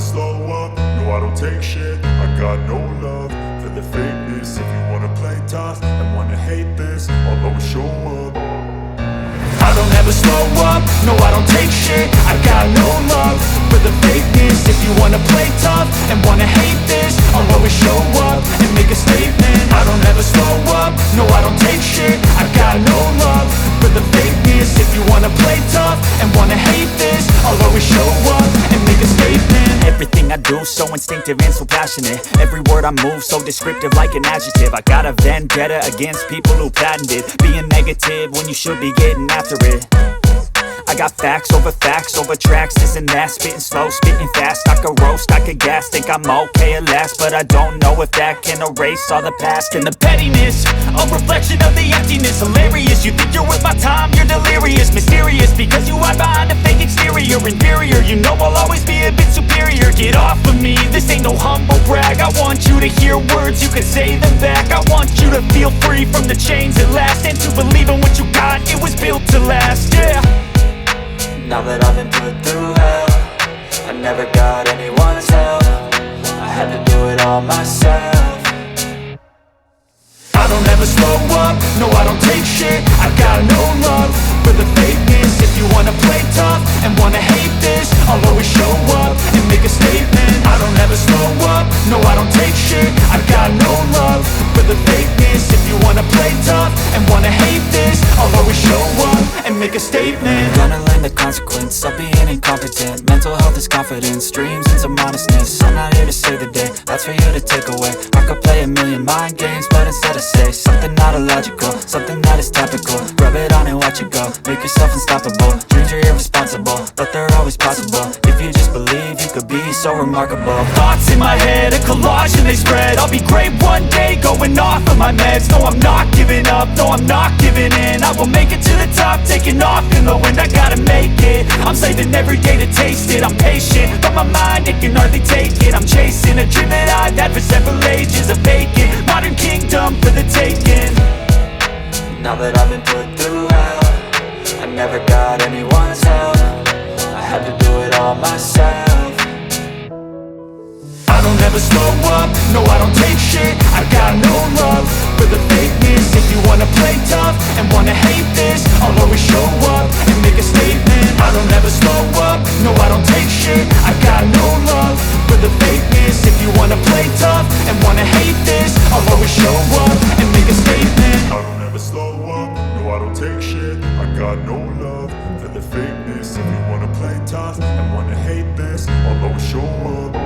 slow up, no I don't take shit. I got no love for the fakeness. If you wanna play tough and wanna hate this, I'll always show up. I don't ever slow up, no I don't take shit. I got no love for the fakeness. If you wanna play tough and wanna hate this, I'll always show up and make a statement. I don't ever slow up, no I don't take shit. I got no love for the fakeness. If you wanna play tough and wanna hate this, I'll always show up and make a statement. Everything I do so instinctive and so passionate. Every word I move so descriptive like an adjective. I got a vendetta against people who patented being negative when you should be getting after it. I got facts over tracks, this and that. Spitting slow, spitting fast. I could roast, I could gas. Think I'm okay at last, but I don't know if that can erase all the past. And the pettiness, a reflection of the emptiness. Hilarious, you think you're worth my time, you're delirious. Mysterious, because you hide behind a fake exterior. Inferior, you know I'll always be a bit superior. Get off of me, this ain't no humble brag. I want you to hear words, you can say them back. I want you to feel free from the chains at last, and to believe in what you got, it was built to last, yeah. Now that I've been put through hell, I never got anyone's help. I had to do it all myself. I don't ever slow up, no I don't take shit. I got no love for the fakeness. If you wanna play tough and wanna hate this, I'll always show up and make a statement. I don't ever slow up, no I don't take shit. I got no love for the fakeness. If you wanna play tough and wanna hate this, I'll always show up and make a statement. Gonna learn the consequence of being incompetent. Mental health is confidence, dreams and some honestness. I'm not here to save the day, that's for you to take away. I could play a million mind games, but instead I say something not illogical, something that is topical. Rub it on and watch it go, make yourself unstoppable. Dreams are irresponsible, but they're always possible. If you just believe, you could be so remarkable. Thoughts in my head, a collage and they spread. I'll be great one day, going off of my meds. No, I'm not giving up, no, I'm not giving in. I will make it to the top, taking off in the wind. I gotta make it, I'm saving every day to taste it. I'm patient, but my mind, it can hardly take it. I'm chasing a dream that I've had for several ages. A vacant, modern kingdom for the taking. Now that I've been put through hell, I never got anyone's help. I had to do it all myself. I don't ever slow up, no I don't take shit. I got no love for the fakeness. If you wanna play tough and wanna hate this, I'll always show up and make a statement. I don't ever slow up, no I don't take shit. I got no love for the fakeness. If you wanna play tough and wanna hate this, I'll always show up and make a statement. I don't ever slow up, no I don't take shit. I got no love for the fakeness. If you wanna play tough and wanna hate this, I'll always show up.